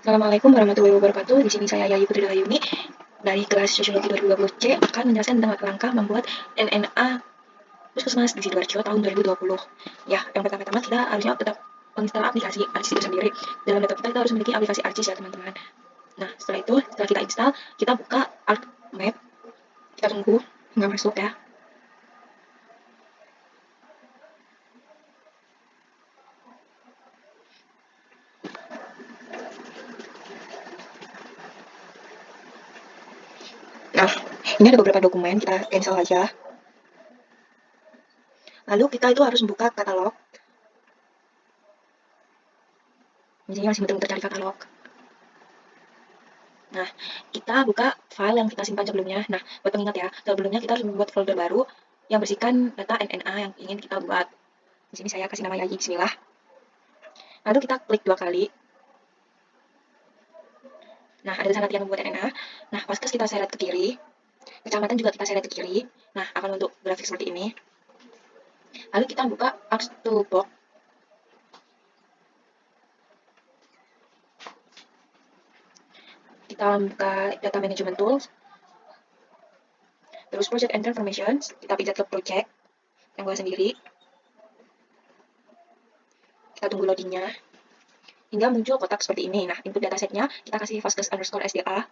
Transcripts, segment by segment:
Assalamualaikum warahmatullahi wabarakatuh. Di sini saya Yayi Putri Rahayuni dari kelas Sosiologi 2020C akan menjelaskan tentang langkah membuat NNA Puskesmas di Sidoarjo tahun 2020. Ya, yang pertama-tama kita harusnya tetap menginstal aplikasi ARCIS itu sendiri. Dalam laptop kita harus memiliki aplikasi ARCIS ya teman-teman. Nah, setelah itu, setelah kita install, kita buka ArcMap. Kita tunggu hingga masuk ya. Nah, ini ada beberapa dokumen, kita cancel aja. Lalu kita itu harus membuka katalog. Di sini masih muter-muter cari katalog. Nah, kita buka file yang kita simpan sebelumnya. Nah, buat pengingat ya, sebelumnya kita harus membuat folder baru yang berisikan data NNA yang ingin kita buat. Di sini saya kasih nama Yayi, bismillah. Lalu kita klik 2 kali. Nah, ada tulisan latihan membuat NNA. Nah, Vaskes kita seret ke kiri. Kecamatan juga kita seret ke kiri. Nah, akan untuk grafik seperti ini. Lalu kita buka Arts Toolbox. Kita buka Data Management Tools. Terus Project and Transformations, kita pijat ke project yang gua sendiri. Kita tunggu loadingnya hingga muncul kotak seperti ini. Nah, input datasetnya kita kasih vaskes_sda.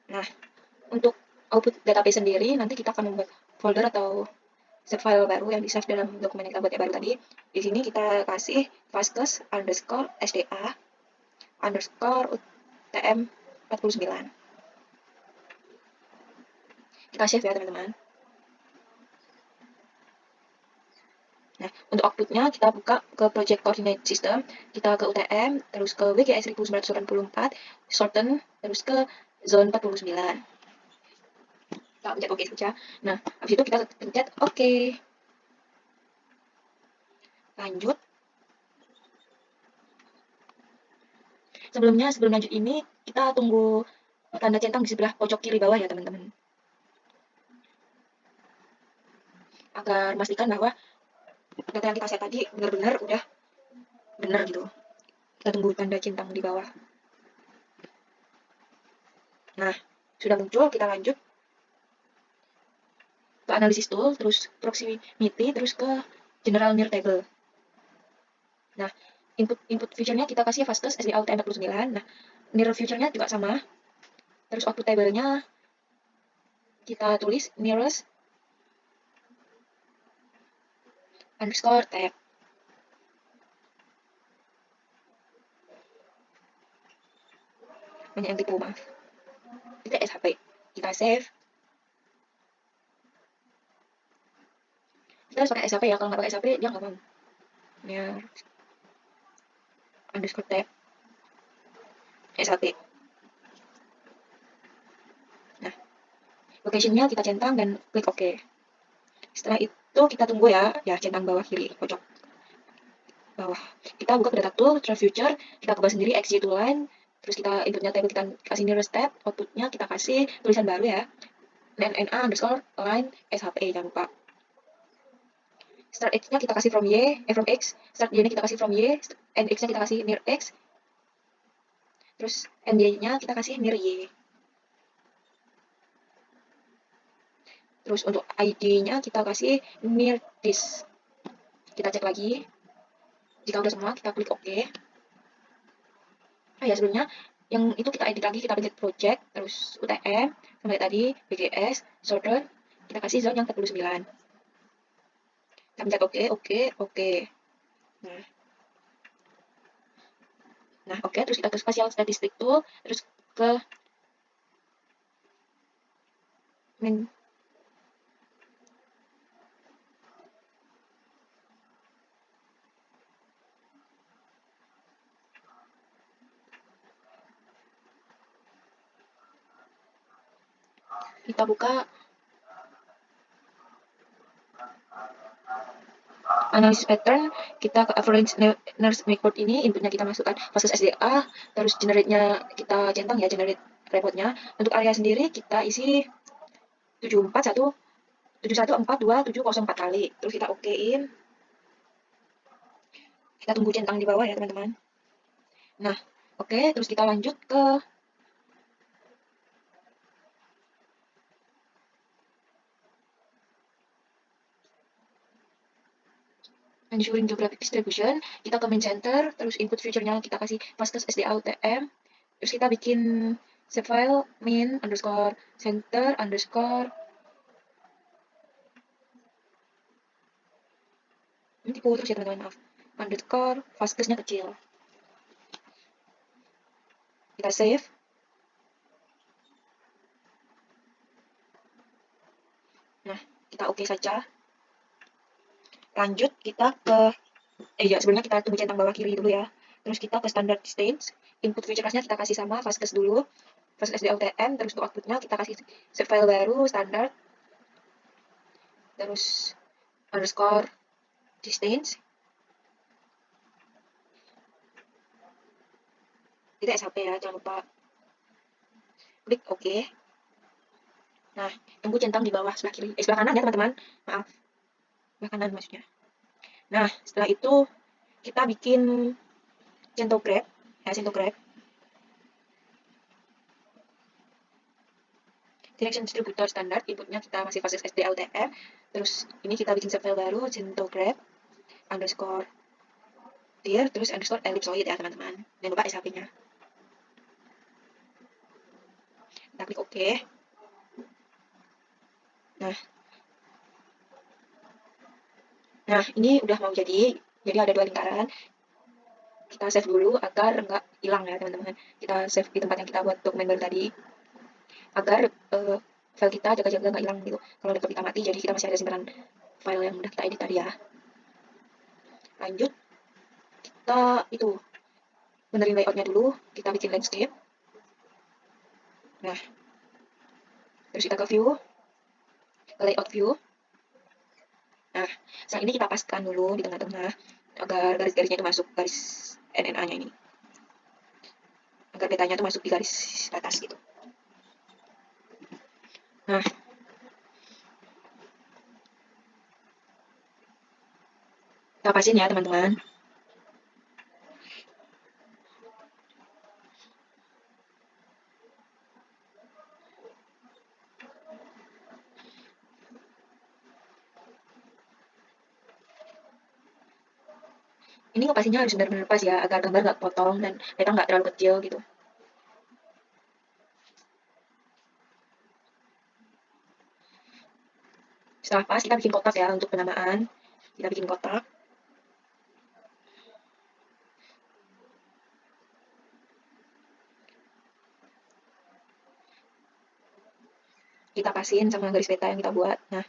Nah, untuk output database sendiri nanti kita akan membuat folder atau set file baru yang di-save dalam dokumen yang kita buat yang baru tadi. Di sini kita kasih vaskes_sda_utm 49. Kita save ya teman-teman. Nah, untuk outputnya kita buka ke Project Coordinate System, kita ke UTM, terus ke WGS 1984, shorten, terus ke zone 49. Kita pencet OK saja. Nah, habis itu kita pencet OK. Lanjut. Sebelum lanjut ini, kita tunggu tanda centang di sebelah pojok kiri bawah ya teman-teman. Agar memastikan bahwa data yang kita set tadi benar-benar udah benar gitu. Kita tunggu tanda centang di bawah. Nah, sudah muncul, kita lanjut ke analisis tool, terus proximity, terus ke general near table. Nah, input feature-nya kita kasih Vaskes SDA UTM 49. Nah, near feature-nya juga sama. Terus output table-nya kita tulis nearest underscore tab. Banyak yang tipu, maaf. Kita SHP. Kita save. Kita harus pakai SHP ya, kalau nggak pakai SHP dia nggak mau. Near underscore tab. SHP. Nah, location-nya kita centang dan klik OK. Setelah itu kita tunggu ya centang bawah kiri pojok bawah. Kita buka ke data tool, trace future, kita ubah sendiri XY to line, terus kita inputnya table kita kasih nearest tab, outputnya kita kasih tulisan baru ya, NNA underscore line SHP, jangan lupa. Start X-nya kita kasih from X, start Y-nya kita kasih from Y, end X-nya kita kasih near X, terus end Y-nya kita kasih near Y. Terus untuk ID-nya kita kasih near this. Kita cek lagi. Jika udah semua, kita klik OK. Oh ya, sebelumnya yang itu kita edit lagi, kita pencet project, terus UTM, sampai tadi BGS, sorter, kita kasih zone yang 49. Kita pencet OK, OK, OK. Nah, OK, terus kita ke spatial statistik tool, terus ke kita buka analisis pattern, kita ke average nurse report ini, inputnya kita masukkan Vaskes SDA, terus generate-nya kita centang ya, generate report-nya. Untuk area sendiri kita isi 741 71427004 kali. Terus kita okein. Kita tunggu centang di bawah ya teman-teman. Nah, oke, terus kita lanjut ke ensuring geographic distribution. Kita ke main center, terus input future-nya kita kasih fastest SDA-UTM. Terus kita bikin save file main underscore center underscore ini tipu terus ya teman-teman, maaf, underscore fastest-nya kecil. Kita save. Nah, kita oke saja. Lanjut kita ke ya sebelumnya kita tunggu centang bawah kiri dulu ya. Terus kita ke standard stage, input feature class-nya kita kasih sama fastest dulu, fastest SDA-UTM. Terus untuk output-nya kita kasih save file baru standard, terus underscore distance. Kita SHP ya, jangan lupa klik oke. Nah, tunggu centang di bawah sebelah kiri, sebelah kanan ya teman-teman, maaf, sebelah kanan maksudnya. Nah, setelah itu kita bikin centograph ya, centograph direction distributor standar, inputnya kita masih fastest SDA-UTM. Terus ini kita bikin save file baru, centograph underscore dir, terus underscore ellipsoid ya teman-teman, jangan lupa SHP-nya. Kita klik OK. Nah, ini udah mau jadi ada dua lingkaran. Kita save dulu agar nggak hilang ya teman-teman. Kita save di tempat yang kita buat dokumen baru tadi, agar file kita jaga-jaga nggak hilang gitu. Kalau laptop kita mati, jadi kita masih ada simpanan file yang udah kita edit tadi ya. Lanjut, kita itu benerin layoutnya dulu. Kita bikin landscape. Nah, terus kita ke view, ke layout view. Nah, saat ini kita paskan dulu di tengah-tengah agar garis-garisnya itu masuk, garis NNA-nya ini, agar petanya itu masuk di garis atas gitu. Nah, kita pasin ya teman-teman. Ini ngepasinya harus benar-benar pas ya, agar gambar nggak potong dan peta nggak terlalu kecil gitu. Setelah pas, kita bikin kotak ya untuk penamaan. Kita bikin kotak. Kita pasin sama garis peta yang kita buat. Nah,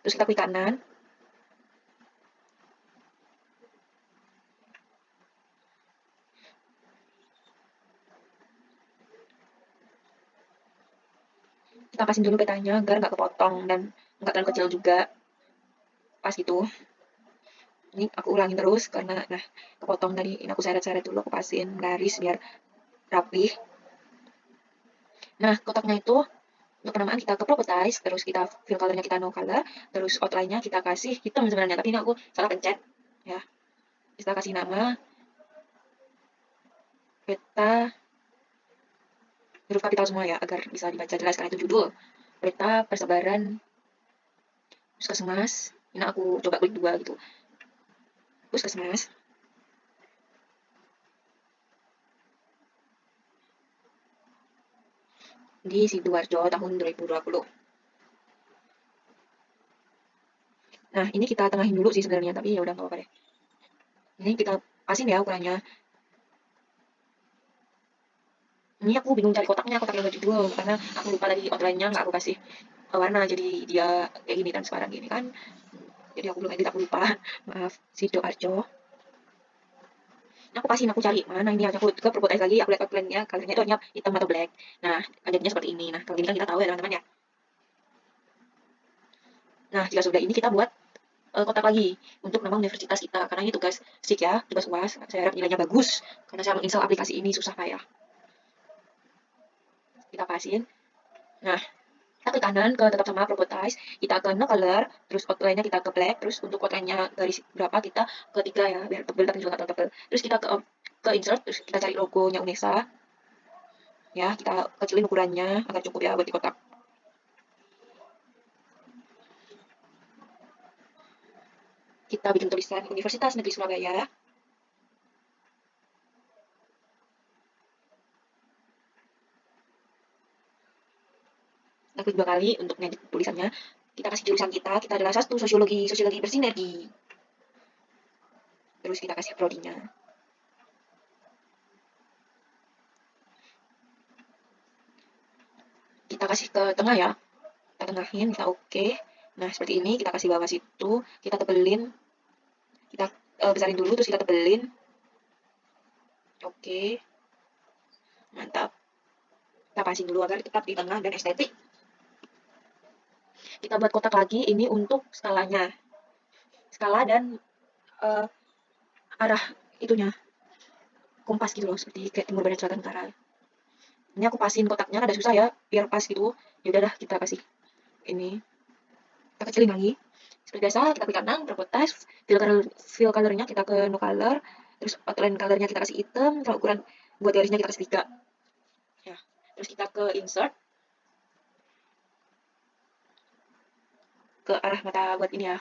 terus kita klik kanan. Kita pasin dulu petanya agar nggak kepotong dan nggak terlalu kecil juga. Pas gitu. Ini aku ulangin terus karena nah kepotong tadi. Ini aku seret-seret dulu, aku pasin garis biar rapih. Nah, kotaknya itu untuk penamaan kita ke properties, terus kita fill colornya kita no color, terus outline-nya kita kasih hitam sebenarnya, tapi ini aku salah pencet ya. Kita kasih nama peta huruf kapital semua ya, agar bisa dibaca jelas karena itu judul. Peta persebaran puskesmas. Ini aku coba klik 2 gitu. Puskesmas. Di Sidoarjo tahun 2020. Nah, ini kita tengahin dulu sih sebenarnya, tapi ya udah nggak apa-apa deh. Ini kita pasin ya ukurannya. Ini aku bingung cari kotaknya, kotak yang judul, karena aku lupa tadi outline-nya nggak aku kasih warna, jadi dia kayak gini kan sekarang gini kan. Jadi aku belum edit, aku lupa. Maaf, Sidoarjo. Ini aku pasin, aku cari mana ini, aku ke properties lagi, aku lihat outline-nya, color-nya itu hanya hitam atau black. Nah, adanya seperti ini. Nah, kalau ini kan kita tahu ya teman-teman ya. Nah, jika sudah ini kita buat kotak lagi untuk nama universitas kita, karena ini tugas SIK ya, tugas UAS. Saya harap nilainya bagus, karena saya menginstal aplikasi ini susah payah. Kita pasin. Nah, Kita ke kanan, ke tetap sama properties, kita ke no color, terus outline-nya kita ke black, terus untuk outline-nya garis berapa kita ke 3 ya, biar tebel tapi juga nggak terlalu tebel. Terus kita ke insert, terus kita cari logonya Unesa, ya kita kecilin ukurannya agar cukup ya buat di kotak. Kita bikin tulisan Universitas Negeri Surabaya. Kita klik 2 kali untuk ngedit tulisannya. Kita kasih jurusan kita adalah satu sosiologi, sosiologi bersinergi. Terus kita kasih prodinya. Kita kasih ke tengah ya, kita tengahin, kita oke. Nah seperti ini, kita kasih bawah situ, kita tebelin, kita besarin dulu, terus kita tebelin. Oke, mantap. Kita pasin dulu agar tetap di tengah dan estetik. Kita buat kotak lagi, ini untuk skalanya. Skala dan arah itunya, kompas gitu loh, seperti kayak timur barat selatan utara. Ini aku pasin kotaknya, ada susah ya, biar pas gitu. Ya udah dah, kita kasih ini. Kita kecilin lagi. Seperti biasa, kita klik kanan, properties, fill color-nya kita ke no color, terus outline color-nya kita kasih hitam, kalau ukuran buat garisnya kita kasih 3. Ya. Terus kita ke insert, ke arah mata buat ini ya,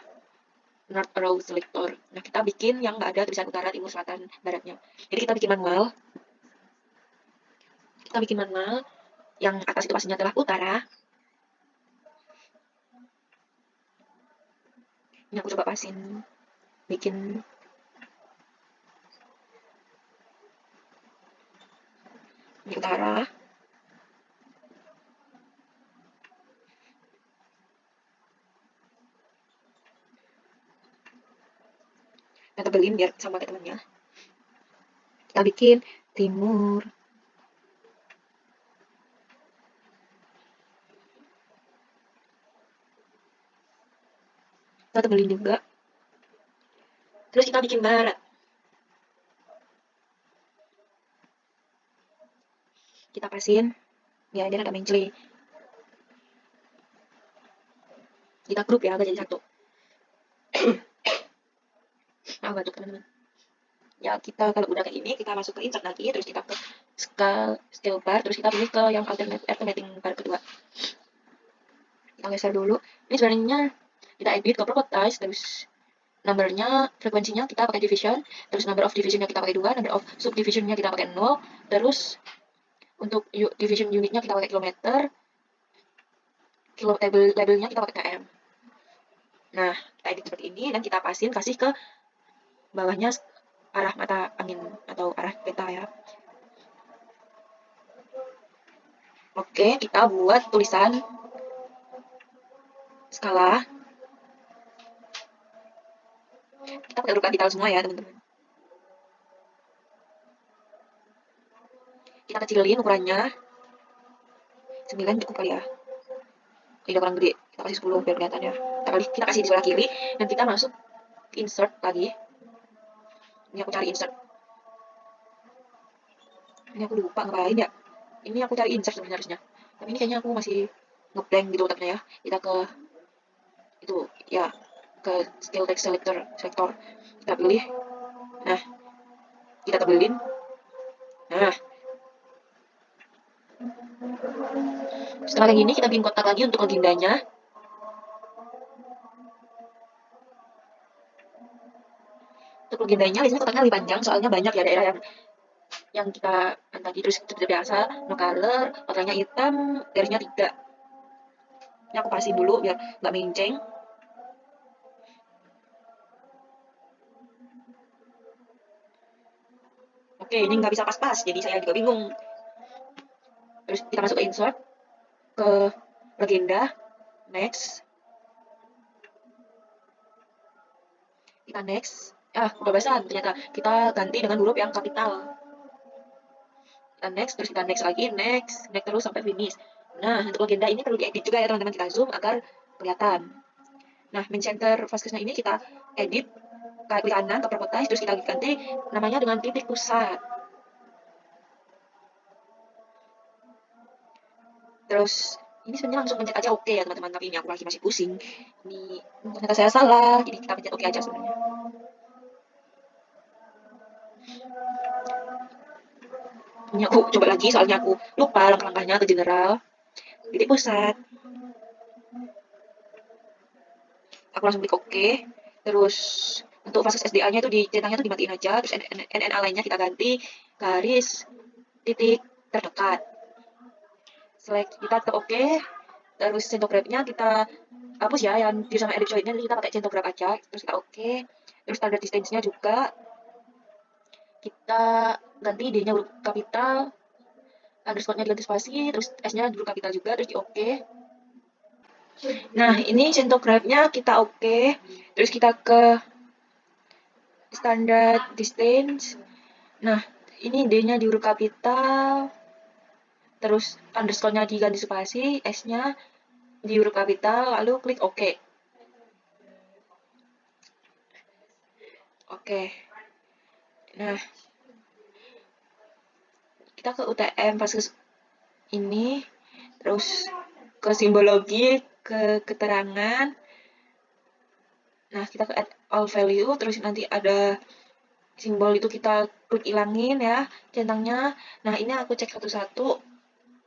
north row selector. Nah, kita bikin yang nggak ada tulisan utara, timur, selatan, baratnya. Jadi kita bikin manual. Kita bikin manual, yang atas itu pastinya adalah utara. Ini aku coba pasin, bikin ini utara. Kita tebelin biar sama kayak temannya. Kita bikin timur. Kita tebelin juga. Terus kita bikin barat. Kita pasin. Ya, dia ada menceli. Kita grup ya, jadi satu. Nah, batuk teman-teman. Ya, kita kalau udah kayak gini, kita masuk ke insert lagi, terus kita ke scale bar, terus kita pilih ke yang alternating bar kedua. Kita geser dulu. Ini sebenarnya kita edit ke properties, terus numbernya, frekuensinya kita pakai division, terus number of divisionnya kita pakai 2, number of subdivisionnya kita pakai 0, terus untuk division unitnya kita pakai kilometer, labelnya kita pakai km. Nah, kita edit seperti ini, dan kita pasin, kasih ke bawahnya arah mata angin atau arah peta ya. Oke, kita buat tulisan skala. Kita pakai huruf kapital semua ya, teman-teman. Kita kecilin ukurannya. 9 cukup kali ya. Tidak kurang gede. Kita kasih 10 biar kelihatan ya. Kita kasih di sebelah kiri, dan kita masuk insert lagi. Ini aku cari insert. Ini aku lupa ngapain ya. Ini aku cari insert sebenarnya harusnya. Tapi ini kayaknya aku masih ngeblank gitu otaknya ya. Kita ke itu ya, ke skill text selector. Kita pilih. Nah, kita tebelin. Nah, setelah kayak gini kita bikin kotak lagi untuk legendanya. Untuk legendanya biasanya kotaknya lebih panjang, soalnya banyak ya daerah yang kita tadi. Terus seperti biasa, no color, outline-nya hitam, garisnya 3. Ini aku pasin dulu biar nggak menceng. Oke, ini nggak bisa pas-pas, jadi saya juga bingung. Terus kita masuk ke insert, ke legenda, next. Kita next. Udah bahasan ternyata. Kita ganti dengan huruf yang kapital. Kita next, terus kita next lagi, next terus sampai finish. Nah, untuk legenda ini perlu diedit juga ya teman-teman, kita zoom agar kelihatan. Nah, main center Vasqueznya ini kita edit, klik kanan ke properties, terus kita ganti namanya dengan titik pusat. Terus Ini sebenarnya langsung pencet aja oke ya teman-teman, tapi ini aku lagi masih pusing. Ini ternyata saya salah, jadi kita pencet oke aja sebenarnya. Ini aku coba lagi soalnya aku lupa langkah-langkahnya ke general. Titik pusat. Aku langsung klik oke. Terus untuk fase SDA-nya itu centangnya itu dimatiin aja, terus NNA lainnya kita ganti garis titik terdekat. Select kita tetap oke. Terus centograph-nya kita hapus ya yang view sama edit join-nya, jadi kita pakai centograph aja. Terus kita oke. Terus standard distance-nya juga kita ganti D-nya huruf kapital, underscore-nya diganti spasi, terus S-nya huruf kapital juga, terus di oke. Nah, ini centograph-nya kita oke. Terus kita ke standard distance. Nah, ini D-nya di huruf kapital, terus underscore-nya diganti spasi, S-nya di huruf kapital, lalu klik oke. Oke. Nah, kita ke UTM fase ini, terus ke simbologi, ke keterangan. Nah, kita ke add all value, terus nanti ada simbol itu kita klik ilangin ya centangnya. Nah, ini aku cek satu-satu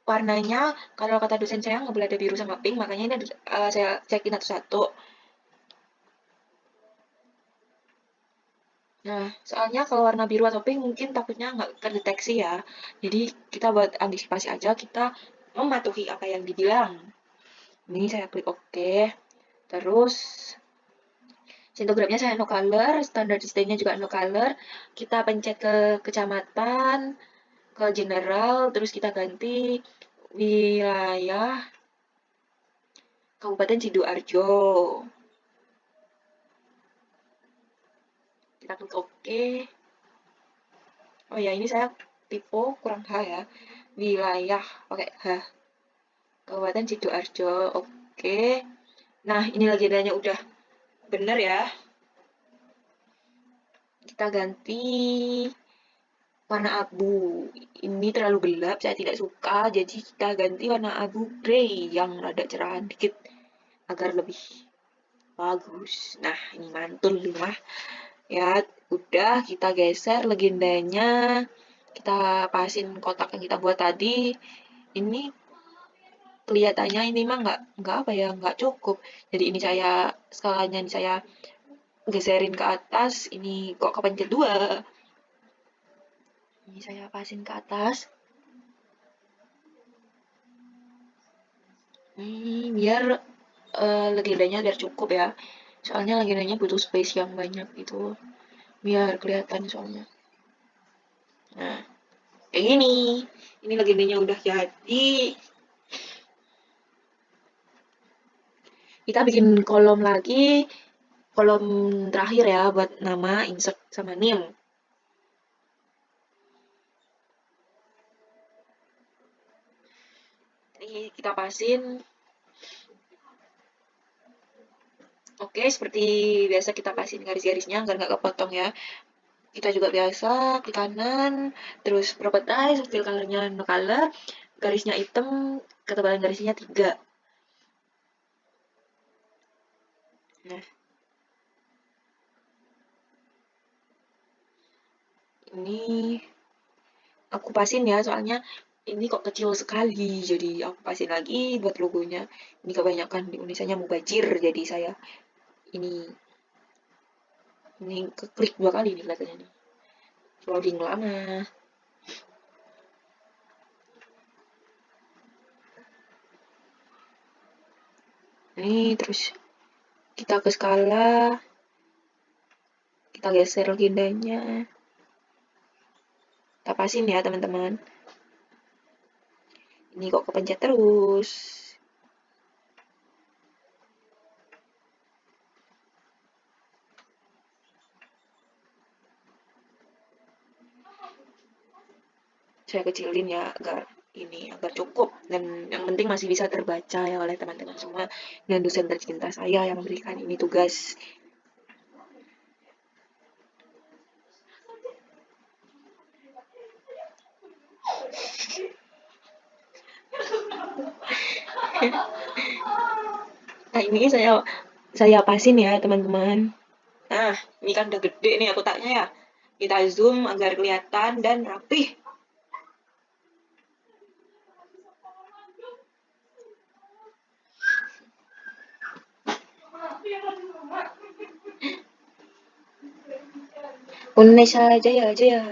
warnanya. Kalau kata dosen saya nggak boleh ada biru sama pink, makanya ini saya cekin satu-satu. Nah, soalnya kalau warna biru atau pink mungkin takutnya nggak terdeteksi ya. Jadi kita buat antisipasi aja, kita mematuhi apa yang dibilang. Ini saya klik OK. Terus centograph-nya saya no color, standard distance-nya juga no color. Kita pencet ke kecamatan, ke general, terus kita ganti wilayah Kabupaten Sidoarjo. Kita klik OK. Oh ya, ini saya tipe kurang H ya. Wilayah pakai H. Kabupaten Sidoarjo. Oke. Nah, ini legendanya udah bener ya. Kita ganti warna abu. Ini terlalu gelap, saya tidak suka. Jadi kita ganti warna abu grey yang rada cerahan dikit agar lebih bagus. Nah, ini mantul mah. Ya, udah kita geser legendanya. Kita pasin kotak yang kita buat tadi. Ini kelihatannya ini mah nggak apa ya, nggak cukup. Jadi ini saya skalanya ini saya geserin ke atas, ini kok kepencet 2. Ini saya pasin ke atas. Biar legendanya biar cukup ya. Soalnya legendanya butuh space yang banyak gitu. Biar kelihatan soalnya. Nah, kayak gini. Ini legendanya udah jadi. Kita bikin kolom lagi, kolom terakhir ya buat nama, insert sama name. Ini kita pasin. Oke, seperti biasa kita pasin garis-garisnya agar nggak kepotong ya. Kita juga biasa klik kanan, terus properties, fill colornya no color, garisnya hitam, ketebalan garisnya 3. Nah, ini aku pasin ya, soalnya ini kok kecil sekali, jadi aku pasin lagi buat logonya. Ini kebanyakan di Indonesia mubajir, jadi saya ini keklik 2 kali nih kelihatannya nih. Loading lama. Ini terus kita ke skala, kita geser legendanya. Kita pasin ya teman-teman. Ini kok kepencet terus. Saya kecilin ya agar cukup, dan yang penting masih bisa terbaca ya oleh teman-teman semua, dan dosen tercinta saya yang memberikan ini tugas. Nah, ini saya pasin ya, teman-teman. Nah, ini kan udah gede nih kotaknya ya. Kita zoom agar kelihatan dan rapih. Indonesia Jaya Jaya.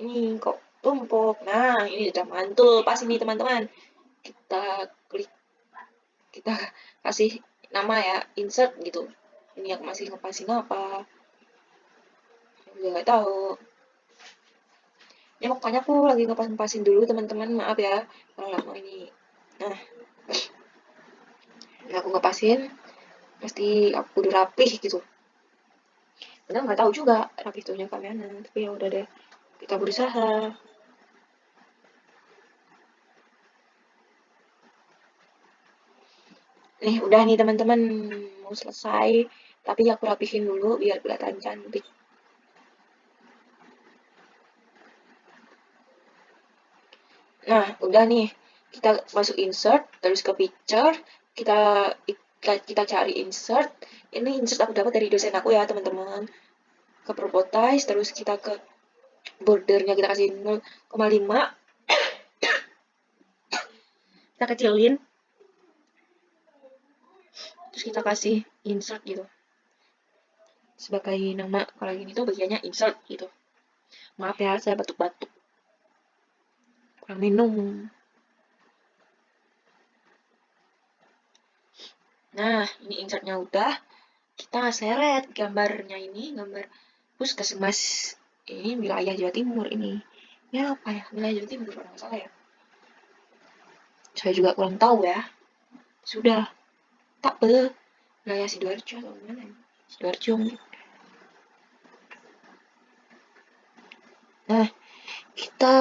Ini kok tumpuk. Nah, ini udah mantul. Pas ini teman-teman. Kita klik, kita kasih nama ya, insert gitu. Ini aku masih ngepasin apa. Juga nggak tahu. Ya pokoknya aku lagi ngepas-ngepasin dulu teman-teman. Maaf ya kalau lama ini. Nah, aku ngepasin. Pasti aku udah rapih gitu. Padahal nggak tahu juga rapih tuhnya kayak mana. Tapi ya udah deh. Kita berusaha. Nih, udah nih teman-teman, mau selesai. Tapi aku rapihin dulu biar kelihatan cantik. Nah, udah nih. Kita masuk insert, terus ke picture. Kita kita cari insert. Ini insert aku dapat dari dosen aku ya, teman-teman. Ke properties, terus kita ke bordernya kita kasih 0,5. Kita kecilin. Terus kita kasih insert gitu. Sebagai nama, kalau ini tuh bagiannya insert gitu. Maaf ya, saya batuk-batuk. Kurang minum. Nah, ini insertnya udah. Kita seret gambarnya ini, gambar puskesmas. Ini wilayah Jawa Timur ini. Ya apa ya, wilayah Jawa Timur kalau nggak salah ya. Saya juga kurang tahu ya. Sudah, tak be. Wilayah Sidoarjo atau mana ya? Sidoarjo mungkin. Nah, kita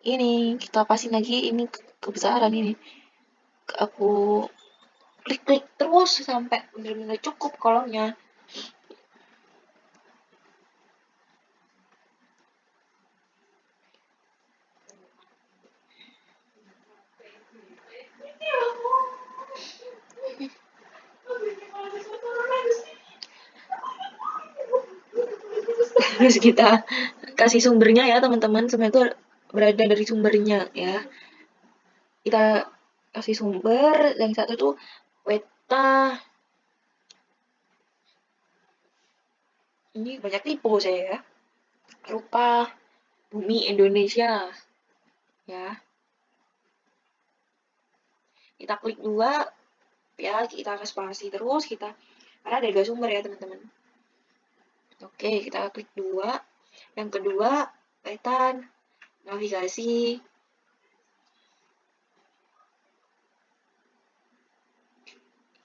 kita pasin lagi ini kebesaran ini. Aku klik-klik terus sampai benar-benar cukup kolomnya. Terus kita kasih sumbernya ya teman-teman, semua itu berada dari sumbernya ya. Kita kasih sumber, yang satu tuh Weta. Ini banyak tipu saya ya. Rupa Bumi Indonesia ya. Kita klik dua ya, kita spasi terus kita, karena ada dua sumber ya teman-teman. Oke, kita klik dua. Yang kedua, petan, navigasi.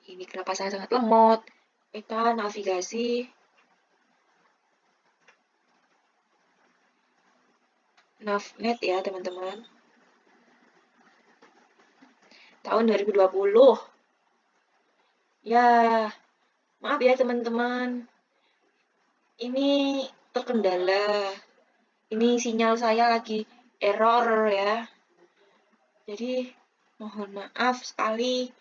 Ini kenapa saya sangat lemot. Peta, navigasi. Navnet ya teman-teman. Tahun 2020. Ya, maaf ya teman-teman. Ini terkendala. Ini sinyal saya lagi error ya. Jadi mohon maaf sekali.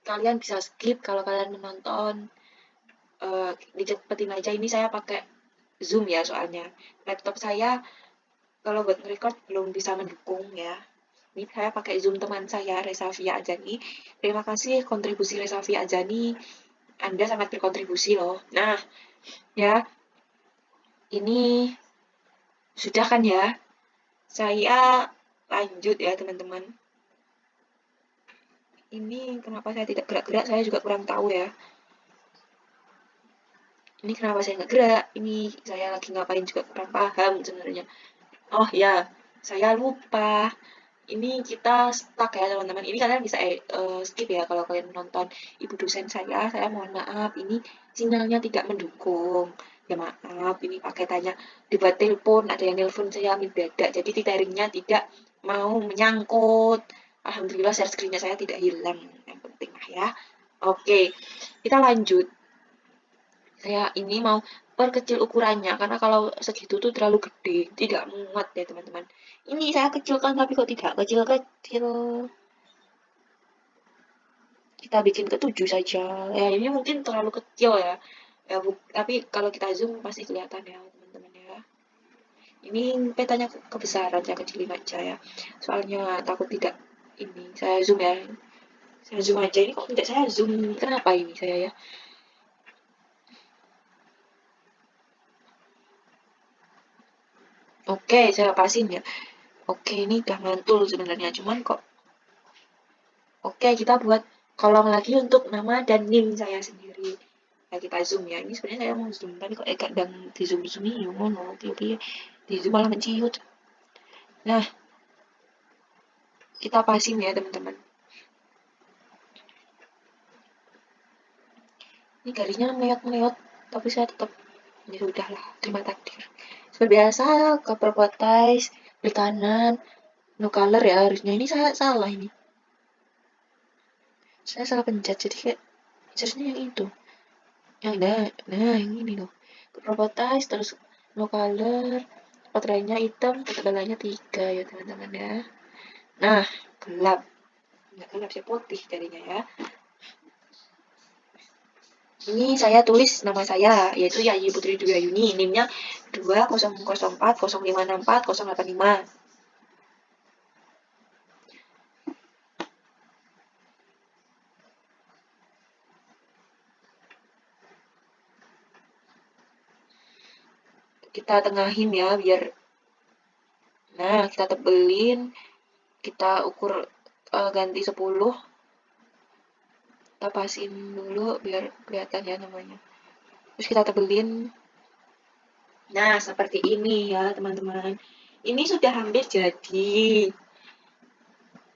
Kalian bisa skip kalau kalian menonton. Dicepetin aja, ini saya pakai Zoom ya soalnya. Laptop saya kalau buat record belum bisa mendukung ya. Ini saya pakai Zoom teman saya, Resafia Ajani. Terima kasih kontribusi Resafia Ajani. Anda sangat berkontribusi loh. Nah, ya, ini sudah kan ya. Saya lanjut ya teman-teman. Ini kenapa saya tidak gerak-gerak, saya juga kurang tahu ya. Ini kenapa saya nggak gerak, ini saya lagi ngapain juga kurang paham sebenarnya. Oh ya, saya lupa. Ini kita stuck ya teman-teman. Ini kalian bisa skip ya kalau kalian nonton ibu dosen saya. Saya mohon maaf, ini sinyalnya tidak mendukung. Ya maaf, ini paketannya dibuat telepon, ada yang nelpon saya mendadak. Jadi tethering-nya tidak mau menyangkut. Alhamdulillah share screen-nya saya tidak hilang. Yang penting lah ya. Oke, kita lanjut. Saya ini mau perkecil ukurannya, karena kalau segitu tuh terlalu gede, tidak muat ya teman-teman. Ini saya kecilkan tapi kok tidak kecil-kecil. Kita bikin ke 7 saja. Ya ini mungkin terlalu kecil ya. Ya tapi kalau kita zoom pasti kelihatan ya teman-teman ya. Ini petanya kebesaran, saya kecilin aja ya. Soalnya takut tidak ini. Saya zoom ya. Saya zoom aja, ini kok tidak saya zoom. Kenapa ini saya ya? Oke, saya pasin ya. Oke, ini udah mantul sebenarnya, cuman kok. Oke, kita buat kolom lagi untuk nama dan NIM saya sendiri. Ya, kita zoom ya. Ini sebenarnya saya mau zoom, tapi kok kadang di zoom ini ngono, tapi di zoom malah menciut. Nah, kita pasin ya teman-teman. Ini garisnya meleot-meleot, tapi saya tetap ya sudahlah, terima takdir. Seperti biasa, ke properties, klik kanan, no color ya harusnya. Ini saya salah ini. Saya salah pencet, jadi kayak seharusnya yang itu. Nah, yang ini loh. Ke properties, terus no color, baterainya hitam, ketebalannya 3 ya teman-teman ya. Nah, gelap. Nggak gelap sih, putih jadinya ya. Ini saya tulis nama saya, yaitu Yayi Putri Dwiayuni. NIM-nya 20040564 085. Kita tengahin ya, biar. Nah, kita tebelin. Kita ukur ganti 10. Kita pasin dulu biar kelihatan ya namanya. Terus kita tebelin. Nah, seperti ini ya teman-teman. Ini sudah hampir jadi.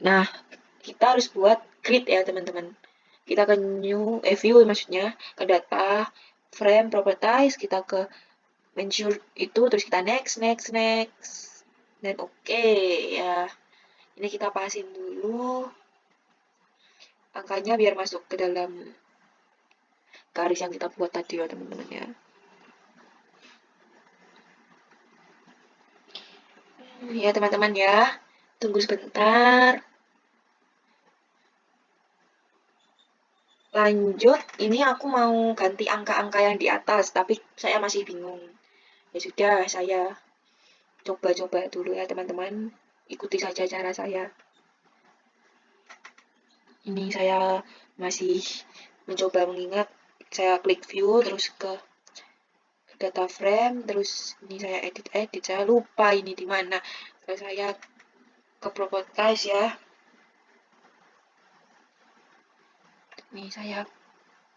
Nah, kita harus buat grid ya teman-teman. Kita ke view maksudnya, ke data, frame, properties, kita ke mensure itu, terus kita next. Dan oke ya. Ini kita pasin dulu angkanya biar masuk ke dalam garis yang kita buat tadi ya teman-teman ya. Ya teman-teman ya, tunggu sebentar. Lanjut, ini aku mau ganti angka-angka yang di atas, tapi saya masih bingung. Ya sudah, saya coba-coba dulu ya teman-teman. Ikuti saja cara saya. Ini saya masih mencoba mengingat. Saya klik view, terus ke data frame, terus ini saya edit, saya lupa ini di mana. Terus saya ke properties ya. Ini saya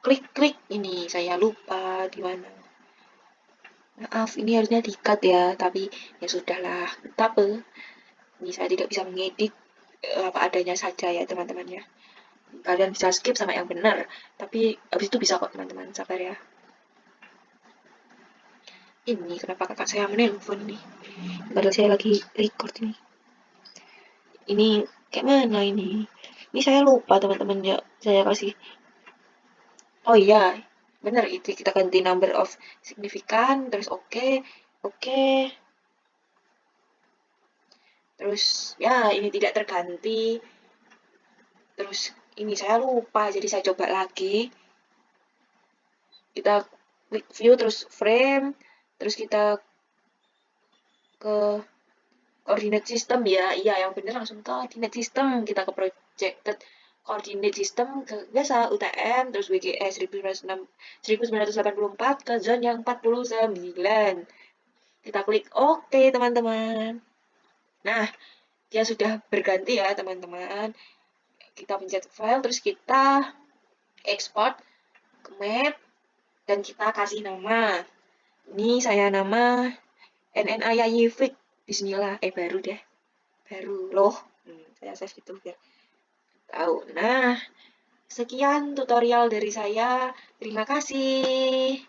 klik ini, saya lupa di mana. Maaf, ini harusnya di-cut ya, tapi ya sudahlah. Tapi ini saya tidak bisa mengedit apa adanya saja ya teman-teman ya. Kalian bisa skip sama yang benar, tapi habis itu bisa kok teman-teman, sabar ya. Ini kenapa kakak saya menelpon nih? Padahal saya lagi record ini. Ini kayak mana ini? Ini saya lupa teman-teman ya. Saya kasih. Oh iya, benar itu kita ganti number of signifikan, terus oke. Terus ya ini tidak terganti. Terus ini saya lupa, jadi saya coba lagi. Kita klik view terus frame, terus kita ke coordinate system ya. Iya, yang benar langsung ke coordinate system. Kita ke projected coordinate system ke biasa UTM terus WGS 1984 ke zone yang 49. Kita klik oke teman-teman. Nah, dia sudah berganti ya teman-teman. Kita pencet file terus kita export ke map dan kita kasih nama. Ini saya nama NNA Yayifik. Bismillah, baru deh. Baru loh. Saya save itu biar tahu. Nah, sekian tutorial dari saya. Terima kasih.